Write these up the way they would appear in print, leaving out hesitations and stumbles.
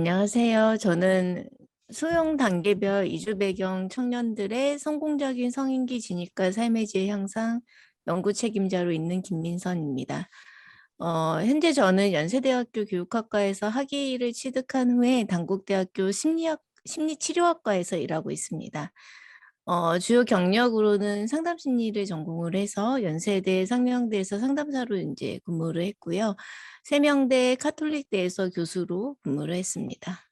안녕하세요. 저는 수용 단계별 이주 배경 청년들의 성공적인 성인기 진입과 삶의 질 향상 연구 책임자로 있는 김민선입니다. 현재 저는 연세대학교 교육학과에서 학위를 취득한 후에 단국대학교 심리치료학과에서 일하고 있습니다. 주요 경력으로는 상담심리를 전공을 해서 연세대 상명대에서 상담사로 이제 근무를 했고요. 세명대 카톨릭대에서 교수로 근무를 했습니다.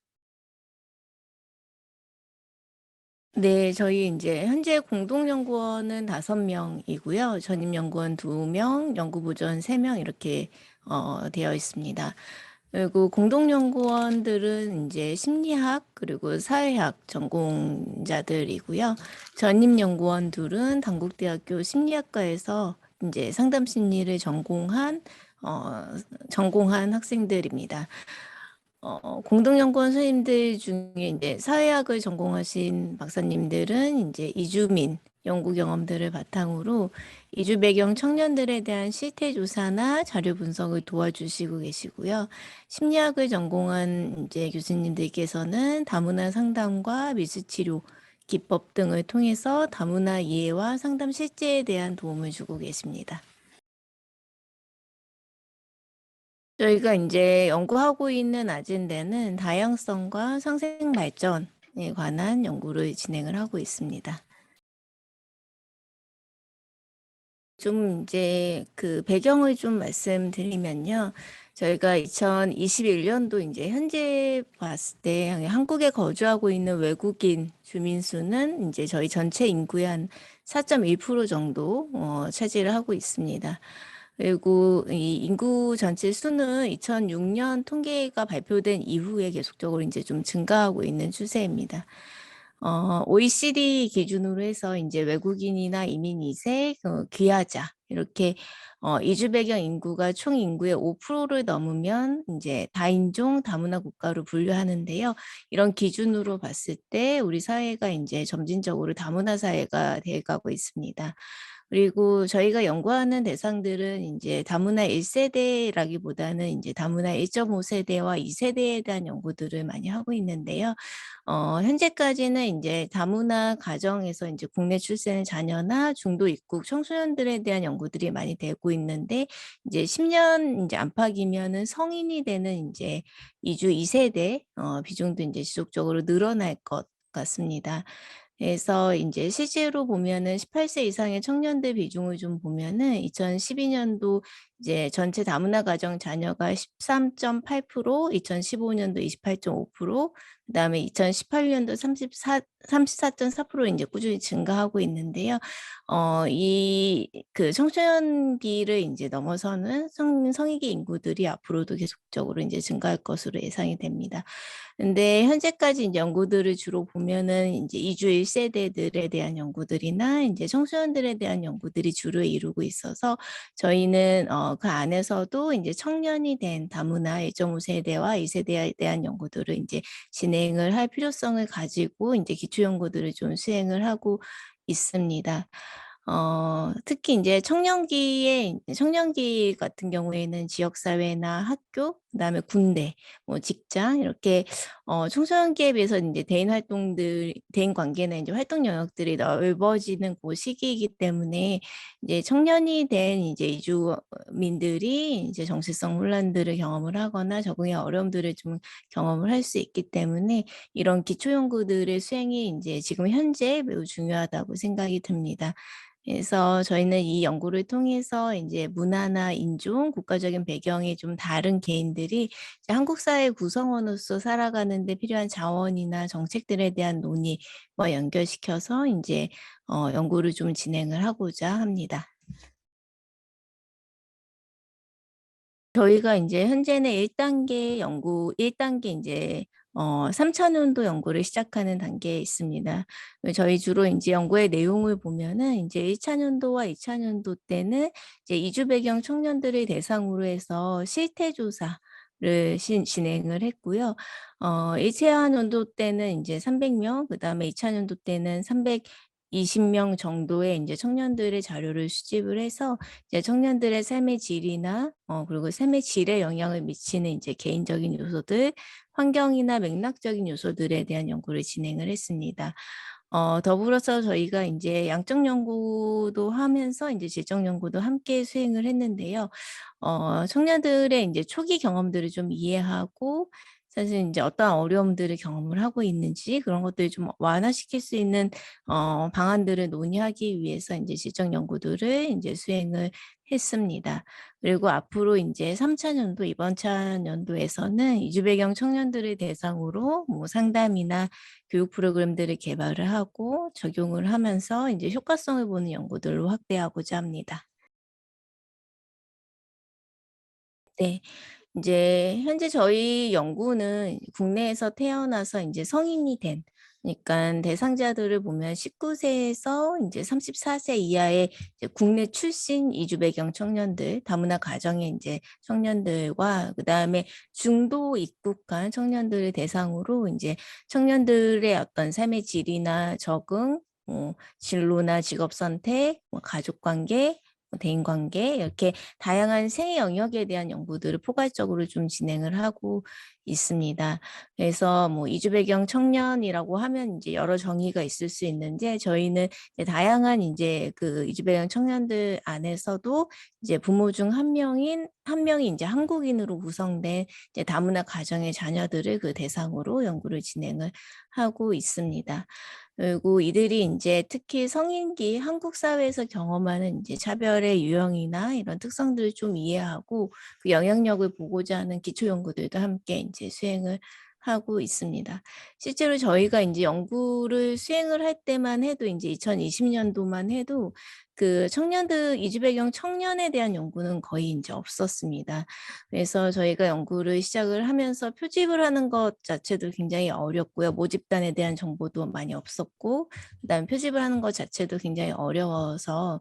네, 저희 이제 현재 공동연구원은 5명이고요. 전임연구원 2명, 연구보조원 3명 이렇게 되어 있습니다. 그리고 공동연구원들은 이제 심리학 그리고 사회학 전공자들이고요. 전임연구원 둘은 단국대학교 심리학과에서 이제 상담심리를 전공한 학생들입니다. 공동연구원 선생님들 중에 이제 사회학을 전공하신 박사님들은 이제 이주민 연구 경험들을 바탕으로 이주 배경 청년들에 대한 실태 조사나 자료 분석을 도와주시고 계시고요. 심리학을 전공한 이제 교수님들께서는 다문화 상담과 미술치료 기법 등을 통해서 다문화 이해와 상담 실제에 대한 도움을 주고 계십니다. 저희가 이제 연구하고 있는 아젠다는 다양성과 상생 발전에 관한 연구를 진행을 하고 있습니다. 좀 이제 그 배경을 좀 말씀드리면요. 저희가 2021년도 이제 현재 봤을 때 한국에 거주하고 있는 외국인 주민 수는 이제 저희 전체 인구의 한 4.1% 정도 차지를 하고 있습니다. 그리고 이 인구 전체 수는 2006년 통계가 발표된 이후에 계속적으로 이제 좀 증가하고 있는 추세입니다. OECD 기준으로 해서 이제 외국인이나 이민 2세, 귀화자 이렇게 이주 배경 인구가 총 인구의 5%를 넘으면 이제 다인종 다문화 국가로 분류하는데요. 이런 기준으로 봤을 때 우리 사회가 이제 점진적으로 다문화 사회가 되어가고 있습니다. 그리고 저희가 연구하는 대상들은 이제 다문화 1세대라기보다는 이제 다문화 1.5세대와 2세대에 대한 연구들을 많이 하고 있는데요. 현재까지는 이제 다문화 가정에서 이제 국내 출생 자녀나 중도 입국 청소년들에 대한 연구들이 많이 되고 있는데 이제 10년 이제 안팎이면은 성인이 되는 이제 이주 2세대 비중도 이제 지속적으로 늘어날 것 같습니다. 그래서 인제 실제로 보면은 18세 이상의 청년들 비중을 좀 보면은 2012년도 이제 전체 다문화 가정 자녀가 13.8%, 2015년도 28.5%, 그다음에 2018년도 34.4% 인제 꾸준히 증가하고 있는데요. 이 그 청소년기를 인제 넘어서는 성인기 인구들이 앞으로도 계속적으로 인제 증가할 것으로 예상이 됩니다. 근데 현재까지 이제 연구들을 주로 보면은 인제 이주 1세대들에 대한 연구들이나 인제 청소년들에 대한 연구들이 주를 이루고 있어서 저희는 그 안에서도 인제 청년이 된 다문화 1.5세대와 2세대에 대한 연구들을 인제 진행을 할 필요성을 가지고 인제 기초 연구들을 좀 수행을 하고 있습니다. 특히 인제 청년기 같은 경우에는 지역 사회나 학교 그다음에 군대 뭐 직장 이렇게 청소년기에 비해서 인제 대인 관계나 인제 활동 영역들이 넓어지는 고 시기이기 때문에 이제 청년이 된 이제 이주민들이 이제 정체성 혼란들을 경험을 하거나 적응의 어려움들을 좀 경험을 할 수 있기 때문에 이런 기초 연구들의 수행이 인제 지금 현재 매우 중요하다고 생각이 듭니다. 그래서 저희는 이 연구를 통해서 인제 문화나 인종, 국가적인 배경이 좀 다른 개인들이 이제 한국 사회 구성원으로서 살아가는 데 필요한 자원이나 정책들에 대한 논의와 연결시켜서 인제 연구를 좀 진행을 하고자 합니다. 저희가 인제 현재는 1 단계 인제 3차 년도 연구를 시작하는 단계에 있습니다. 저희 주로 인제 연구의 내용을 보면은 인제 1차 년도와 2차 년도 때는 이제 이주 배경 청년들을 대상으로 해서 실태 조사를 진행을 했고요. 1차 년도 때는 인제 300명 그다음에 2차 년도 때는 20명 정도의 이제 청년들의 자료를 수집을 해서 이제 청년들의 삶의 질이나 그리고 삶의 질에 영향을 미치는 이제 개인적인 요소들, 환경이나 맥락적인 요소들에 대한 연구를 진행을 했습니다. 더불어서 저희가 이제 양적 연구도 하면서 이제 질적 연구도 함께 수행을 했는데요. 청년들의 이제 초기 경험들을 좀 이해하고 사실 이제 어떠한 어려움들을 경험을 하고 있는지 그런 것들을 좀 완화시킬 수 있는 방안들을 논의하기 위해서 이제 질적 연구들을 이제 수행을 했습니다. 그리고 앞으로 이제 3차 년도, 이번 차 년도에서는 이주 배경 청년들을 대상으로 뭐 상담이나 교육 프로그램들을 개발을 하고 적용을 하면서 이제 효과성을 보는 연구들로 확대하고자 합니다. 네. 이제 현재 저희 연구는 국내에서 태어나서 이제 성인이 된 그러니까 대상자들을 보면 19 세에서 이제 34세 이하의 이제 국내 출신 이주 배경 청년들, 다문화 가정의 이제 청년들과 그다음에 중도 입국한 청년들을 대상으로 이제 청년들의 어떤 삶의 질이나 적응, 진로나 직업 선택, 뭐 가족 관계, 뭐 대인 관계 이렇게 다양한 생애 영역에 대한 연구들을 포괄적으로 좀 진행을 하고 있습니다. 그래서 뭐 이주 배경 청년이라고 하면 이제 여러 정의가 있을 수 있는데 저희는 이제 다양한 이제 그 이주 배경 청년들 안에서도 이제 부모 중 한 명이 이제 한국인으로 구성된 이제 다문화 가정의 자녀들을 그 대상으로 연구를 진행을 하고 있습니다. 그리고 이들이 인제 특히 성인기 한국 사회에서 경험하는 인제 차별의 유형이나 이런 특성들을 좀 이해하고 그 영향력을 보고자 하는 기초 연구들도 함께 인제 수행을 하고 있습니다. 실제로 저희가 인제 연구를 수행을 할 때만 해도 인제 2020 년도만 해도 그 청년들 이주 배경 청년에 대한 연구는 거의 인제 없었습니다. 그래서 저희가 연구를 시작을 하면서 표집을 하는 것 자체도 굉장히 어렵고요. 모집단에 대한 정보도 많이 없었고 그다음에 표집을 하는 것 자체도 굉장히 어려워서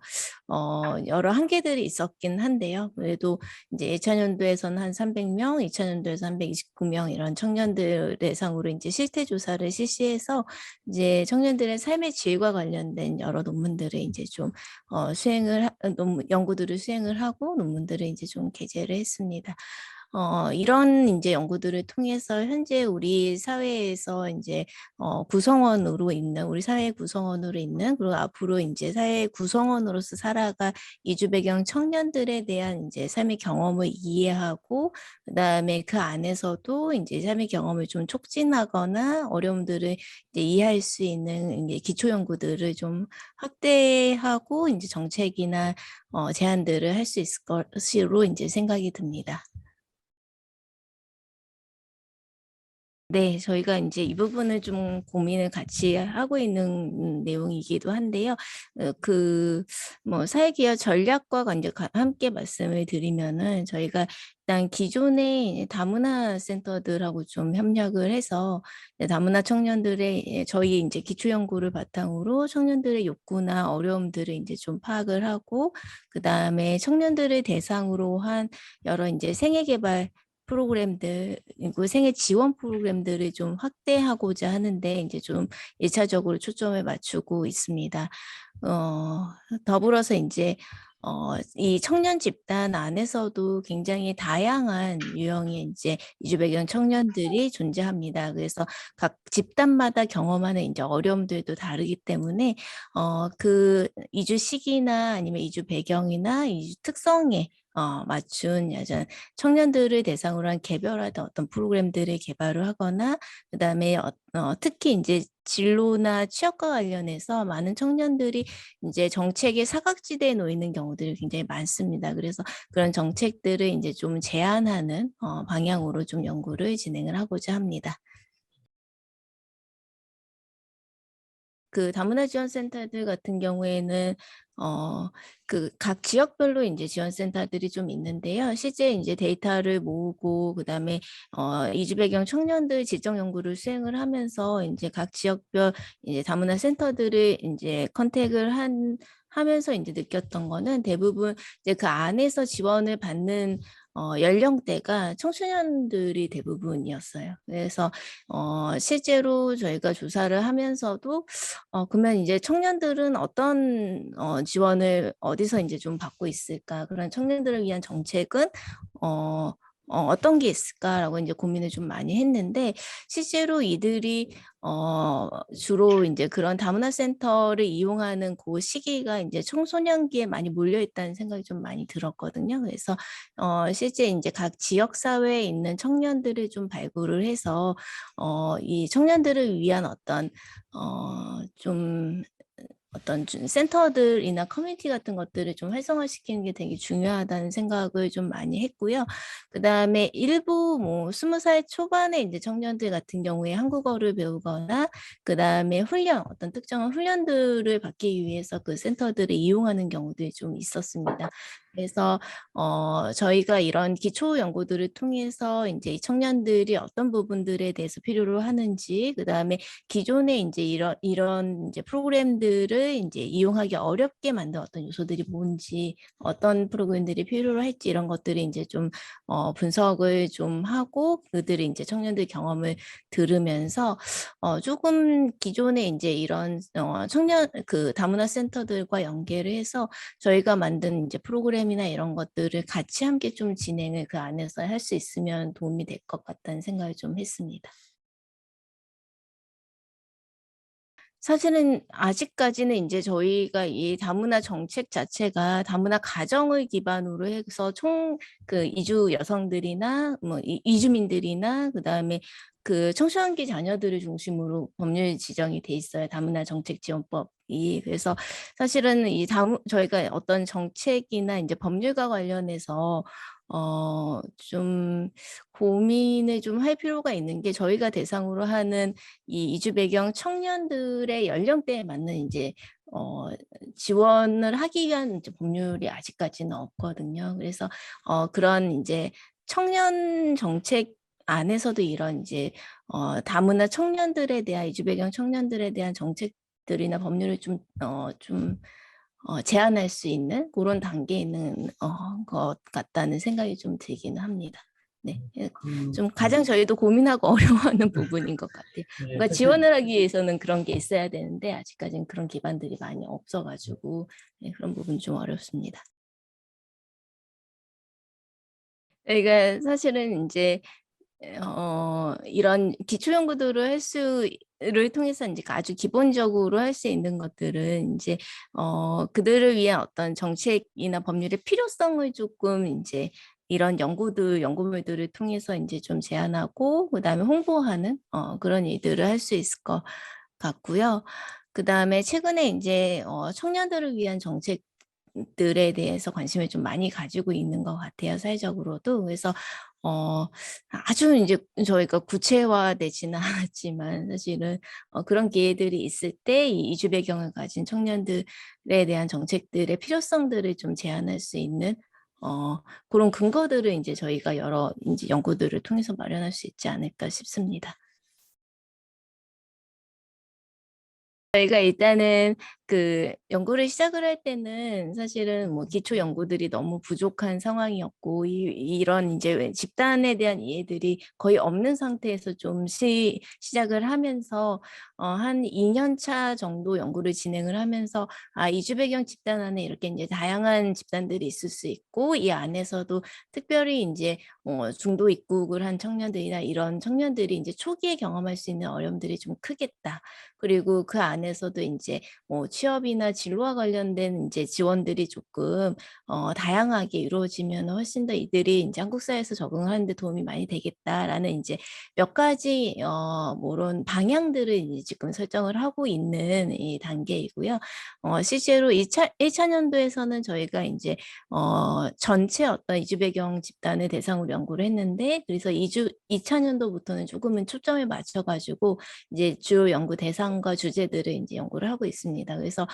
여러 한계들이 있었긴 한데요. 그래도 이제 1차 년도에서는 한 300 명, 2차 년도에서 329명 이런 청년들 대상으로 인제 실태 조사를 실시해서 이제 청년들의 삶의 질과 관련된 여러 논문들을 인제 좀 수행을 하 논문 연구들을 수행을 하고 논문들을 인제 좀 게재를 했습니다. 이런 인제 연구들을 통해서 현재 우리 사회에서 인제 구성원으로 있는 우리 사회의 구성원으로 있는 그리고 앞으로 인제 사회의 구성원으로서 살아갈 이주 배경 청년들에 대한 인제 삶의 경험을 이해하고 그다음에 그 안에서도 인제 삶의 경험을 좀 촉진하거나 어려움들을 이제 이해할 수 있는 인제 기초 연구들을 좀 확대하고 인제 정책이나 제안들을 할 수 있을 것으로 인제 생각이 듭니다. 네. 저희가 인제 이 부분을 좀 고민을 같이 하고 있는 내용이기도 한데요. 뭐 사회기업 전략과 이제 함께 말씀을 드리면은 저희가 일단 기존의 다문화 센터들하고 좀 협력을 해서 다문화 청년들의 저희 인제 기초 연구를 바탕으로 청년들의 욕구나 어려움들을 인제 좀 파악을 하고 그다음에 청년들을 대상으로 한 여러 인제 생애 계발 프로그램들 그리고 생애 지원 프로그램들을 좀 확대하고자 하는데 인제 좀 1 차적으로 초점을 맞추고 있습니다. 어 더불어서 인제 이 청년 집단 안에서도 굉장히 다양한 유형의 인제 이주 배경 청년들이 존재합니다. 그래서 각 집단마다 경험하는 인제 어려움들도 다르기 때문에 그 이주 시기나 아니면 이주 배경이나 이주 특성에 맞춘 청년들을 대상으로 한 개별화된 어떤 프로그램들을 개발을 하거나 그다음에 특히 인제 진로나 취업과 관련해서 많은 청년들이 인제 정책의 사각지대에 놓이는 경우들이 굉장히 많습니다. 그래서 그런 정책들을 인제 좀 제안하는 방향으로 좀 연구를 진행을 하고자 합니다. 그 다문화 지원 센터들 같은 경우에는 어 각 지역별로 인제 지원 센터들이 좀 있는데요. 실제 인제 데이터를 모으고 그다음에 이주 배경 청년들 질적 연구를 수행을 하면서 인제 각 지역별 이제 다문화 센터들을 인제 컨택을 하면서 인제 느꼈던 거는 대부분 이제 그 안에서 지원을 받는 연령대가 청소년들이 대부분이었어요. 그래서 실제로 저희가 조사를 하면서도 그러면 이제 청년들은 어떤 지원을 어디서 이제 좀 받고 있을까? 그런 청년들을 위한 정책은 어떤 게 있을까라고 이제 고민을 좀 많이 했는데 실제로 이들이 주로 이제 그런 다문화 센터를 이용하는 그 시기가 이제 청소년기에 많이 몰려 있다는 생각이 좀 많이 들었거든요. 그래서 실제 이제 각 지역 사회에 있는 청년들을 좀 발굴을 해서 이 청년들을 위한 좀 어떤 센터들이나 커뮤니티 같은 것들을 좀 활성화시키는 게 되게 중요하다는 생각을 좀 많이 했고요. 그 다음에 일부 뭐 20살 초반에 이제 청년들 같은 경우에 한국어를 배우거나 그 다음에 어떤 특정한 훈련들을 받기 위해서 그 센터들을 이용하는 경우들이 좀 있었습니다. 그래서 저희가 이런 기초 연구들을 통해서 이제 이 청년들이 어떤 부분들에 대해서 필요로 하는지, 그 다음에 기존에 이제 이런 이제 프로그램들을 이제 이용하기 어렵게 만든 어떤 요소들이 뭔지, 어떤 프로그램들이 필요로 할지 이런 것들이 이제 좀 분석을 좀 하고 그들이 이제 청년들 경험을 들으면서 조금 기존에 이제 이런 청년 그 다문화 센터들과 연계를 해서 저희가 만든 이제 프로그램이나 이런 것들을 같이 함께 좀 진행을 그 안에서 할 수 있으면 도움이 될 것 같다는 생각을 좀 했습니다. 사실은 아직까지는 이제 저희가 이 다문화 정책 자체가 다문화 가정을 기반으로 해서 그 이주 여성들이나 뭐 이주민들이나 그다음에 그 청소년기 자녀들을 중심으로 법률 지정이 돼 있어요. 다문화 정책 지원법이. 그래서 사실은 저희가 어떤 정책이나 이제 법률과 관련해서 좀 고민을 좀 할 필요가 있는 게 저희가 대상으로 하는 이 이주 배경 청년들의 연령대에 맞는 이제 지원을 하기 위한 이제 법률이 아직까지는 없거든요. 그래서 그런 이제 청년 정책 안에서도 이런 이제 다문화 청년들에 대한 이주 배경 청년들에 대한 정책들이나 법률을 제한할 수 있는 그런 단계에 있는 것 같다는 생각이 좀 들기는 합니다. 네, 좀 가장 저희도 고민하고 어려워하는 부분인 것 같아요. 네, 뭔가 사실 지원을 하기 위해서는 그런 게 있어야 되는데 아직까지는 그런 기반들이 많이 없어가지고 네, 그런 부분 좀 어렵습니다. 그러니까 사실은 이제 이런 기초 연구들을 를 통해서 이제 아주 기본적으로 할 수 있는 것들은 이제 그들을 위한 어떤 정책이나 법률의 필요성을 조금 이제 이런 연구물들을 통해서 이제 좀 제안하고 그다음에 홍보하는 그런 일들을 할 수 있을 것 같고요. 그다음에 최근에 이제 청년들을 위한 정책들에 대해서 관심을 좀 많이 가지고 있는 것 같아요, 사회적으로도. 그래서 아주 이제 저희가 구체화되지는 않았지만 사실은 그런 기회들이 있을 때 이 이주 배경을 가진 청년들에 대한 정책들의 필요성들을 좀 제안할 수 있는 그런 근거들을 이제 저희가 여러 이제 연구들을 통해서 마련할 수 있지 않을까 싶습니다. 저희가 일단은 그 연구를 시작을 할 때는 사실은 뭐 기초 연구들이 너무 부족한 상황이었고 이런 이제 집단에 대한 이해들이 거의 없는 상태에서 좀 시작을 하면서 한 2년 차 정도 연구를 진행을 하면서 이주 배경 집단 안에 이렇게 이제 다양한 집단들이 있을 수 있고 이 안에서도 특별히 이제 중도 입국을 한 청년들이나 이런 청년들이 이제 초기에 경험할 수 있는 어려움들이 좀 크겠다. 그리고 그 안에서도 이제 뭐 취업이나 진로와 관련된 이제 지원들이 조금 다양하게 이루어지면 훨씬 더 이들이 이제 한국 사회에서 적응하는 데 도움이 많이 되겠다라는 이제 몇 가지 그런 방향들을 이제 지금 설정을 하고 있는 이 단계이고요. 실제로 1차 년도에서는 저희가 이제 전체 어떤 이주 배경 집단을 대상으로 연구를 했는데 그래서 2차 년도부터는 조금은 초점을 맞춰가지고 이제 주요 연구 대상과 주제들을 이제 연구를 하고 있습니다. 그래서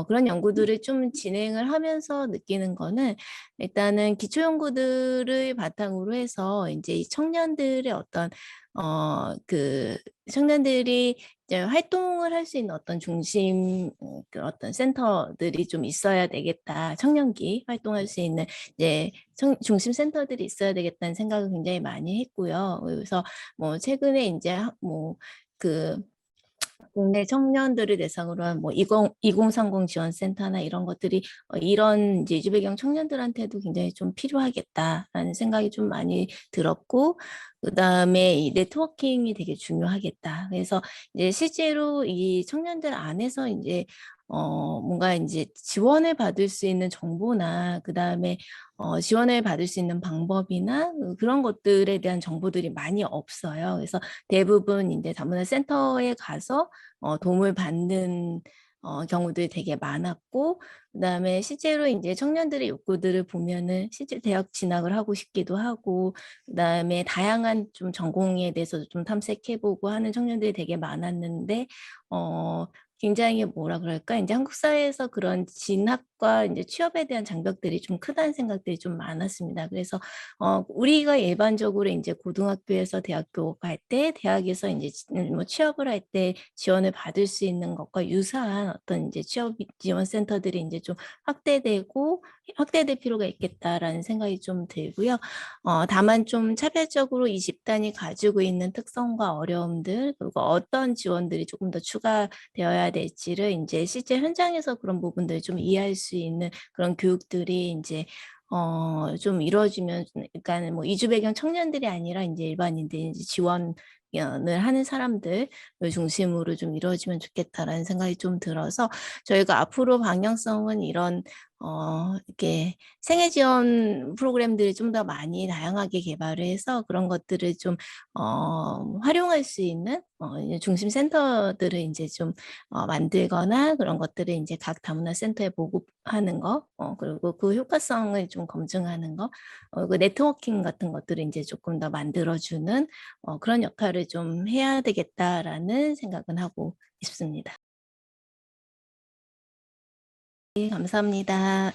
그런 연구들을 좀 진행을 하면서 느끼는 거는 일단은 기초 연구들을 바탕으로 해서 이제 이 청년들의 어떤 그 청년들이 이제 활동을 할 수 있는 어떤 중심, 그 어떤 센터들이 좀 있어야 되겠다. 청년기 활동할 수 있는 이제 중심 센터들이 있어야 되겠다는 생각을 굉장히 많이 했고요. 그래서 뭐 최근에 이제 뭐그 국내 청년들을 대상으로 한 뭐 2030 지원센터나 이런 것들이 이런 이제 이주 배경 청년들한테도 굉장히 좀 필요하겠다라는 생각이 좀 많이 들었고, 그다음에 이 네트워킹이 되게 중요하겠다. 그래서 이제 실제로 이 청년들 안에서 이제 뭔가 이제 지원을 받을 수 있는 정보나 그다음에 지원을 받을 수 있는 방법이나 그런 것들에 대한 정보들이 많이 없어요. 그래서 대부분 이제 다문화 센터에 가서 도움을 받는 경우들이 되게 많았고, 그다음에 실제로 이제 청년들의 욕구들을 보면은 실제 대학 진학을 하고 싶기도 하고, 그다음에 다양한 좀 전공에 대해서 좀 탐색해보고 하는 청년들이 되게 많았는데, 굉장히 뭐라 그럴까? 이제 한국 사회에서 그런 진학과 이제 취업에 대한 장벽들이 좀 크다는 생각들이 좀 많았습니다. 그래서 우리가 일반적으로 이제 고등학교에서 대학교 갈 때, 대학에서 이제 뭐 취업을 할 때 지원을 받을 수 있는 것과 유사한 어떤 이제 취업 지원 센터들이 이제 좀 확대될 필요가 있겠다라는 생각이 좀 들고요. 다만 좀 차별적으로 이 집단이 가지고 있는 특성과 어려움들, 그리고 어떤 지원들이 조금 더 추가되어야 될지를 이제 실제 현장에서 그런 부분들을 좀 이해할 수 있는 그런 교육들이 이제 좀 이루어지면, 그러니까 뭐 이주 배경 청년들이 아니라 이제 일반인들 이제 지원을 하는 사람들 중심으로 좀 이루어지면 좋겠다라는 생각이 좀 들어서, 저희가 앞으로 방향성은 이런 이렇게 생애 지원 프로그램들을 좀 더 많이 다양하게 개발을 해서 그런 것들을 좀 활용할 수 있는 이제 중심 센터들을 이제 좀 만들거나, 그런 것들을 이제 각 다문화 센터에 보급하는 거, 그리고 그 효과성을 좀 검증하는 거, 그 네트워킹 같은 것들을 이제 조금 더 만들어주는 그런 역할을 좀 해야 되겠다라는 생각은 하고 있습니다. 네, 감사합니다.